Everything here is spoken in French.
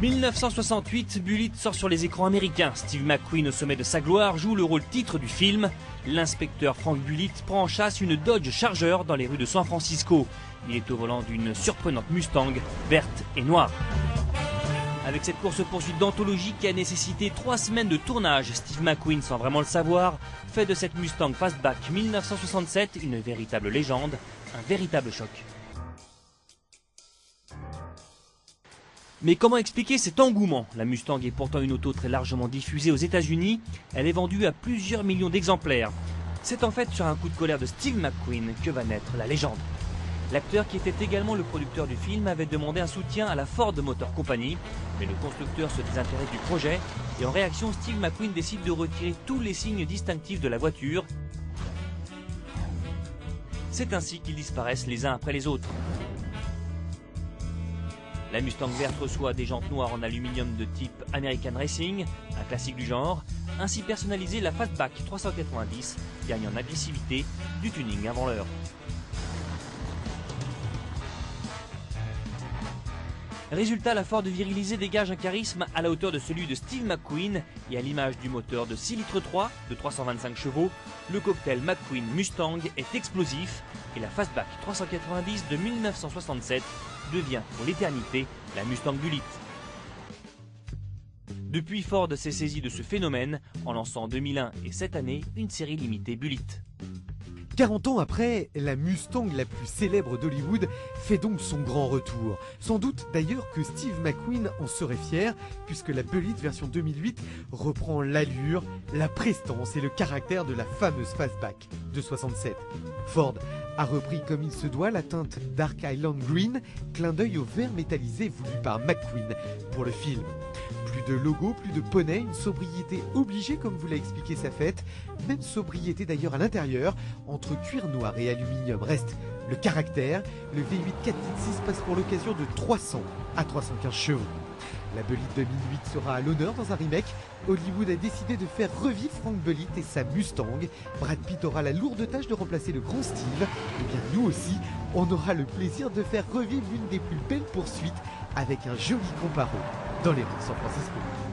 1968, Bullitt sort sur les écrans américains. Steve McQueen, au sommet de sa gloire, joue le rôle titre du film. L'inspecteur Frank Bullitt prend en chasse une Dodge Charger dans les rues de San Francisco. Il est au volant d'une surprenante Mustang, verte et noire. Avec cette course-poursuite d'anthologie qui a nécessité 3 semaines de tournage, Steve McQueen, sans vraiment le savoir, fait de cette Mustang Fastback 1967 une véritable légende, un véritable choc. Mais comment expliquer cet engouement? La Mustang est pourtant une auto très largement diffusée aux États-Unis. Elle est vendue à plusieurs millions d'exemplaires. C'est en fait sur un coup de colère de Steve McQueen que va naître la légende. L'acteur, qui était également le producteur du film, avait demandé un soutien à la Ford Motor Company, mais le constructeur se désintéresse du projet et en réaction, Steve McQueen décide de retirer tous les signes distinctifs de la voiture. C'est ainsi qu'ils disparaissent les uns après les autres. La Mustang verte reçoit des jantes noires en aluminium de type American Racing, un classique du genre. Ainsi personnalisée, la Fastback 390 gagne en agressivité, du tuning avant l'heure. Résultat, la Ford virilisée dégage un charisme à la hauteur de celui de Steve McQueen et à l'image du moteur de 6 litres 3 de 325 chevaux, le cocktail McQueen Mustang est explosif et la Fastback 390 de 1967 devient pour l'éternité la Mustang Bullitt. Depuis, Ford s'est saisi de ce phénomène en lançant en 2001 et cette année une série limitée Bullitt. 40 ans après, la Mustang la plus célèbre d'Hollywood fait donc son grand retour. Sans doute d'ailleurs que Steve McQueen en serait fier, puisque la Bullitt version 2008 reprend l'allure, la prestance et le caractère de la fameuse Fastback de 67. Ford a repris comme il se doit la teinte Dark Island Green, clin d'œil au vert métallisé voulu par McQueen pour le film. Plus de logo, plus de poney, une sobriété obligée comme vous l'a expliqué sa fête. Même sobriété d'ailleurs à l'intérieur, entre cuir noir et aluminium reste le caractère. Le V8 4.6 passe pour l'occasion de 300 à 315 chevaux. La Bullitt 2008 sera à l'honneur dans un remake. Hollywood a décidé de faire revivre Frank Bullitt et sa Mustang. Brad Pitt aura la lourde tâche de remplacer le grand Steve. Et bien nous aussi, on aura le plaisir de faire revivre l'une des plus belles poursuites avec un joli comparo dans les rues de San Francisco.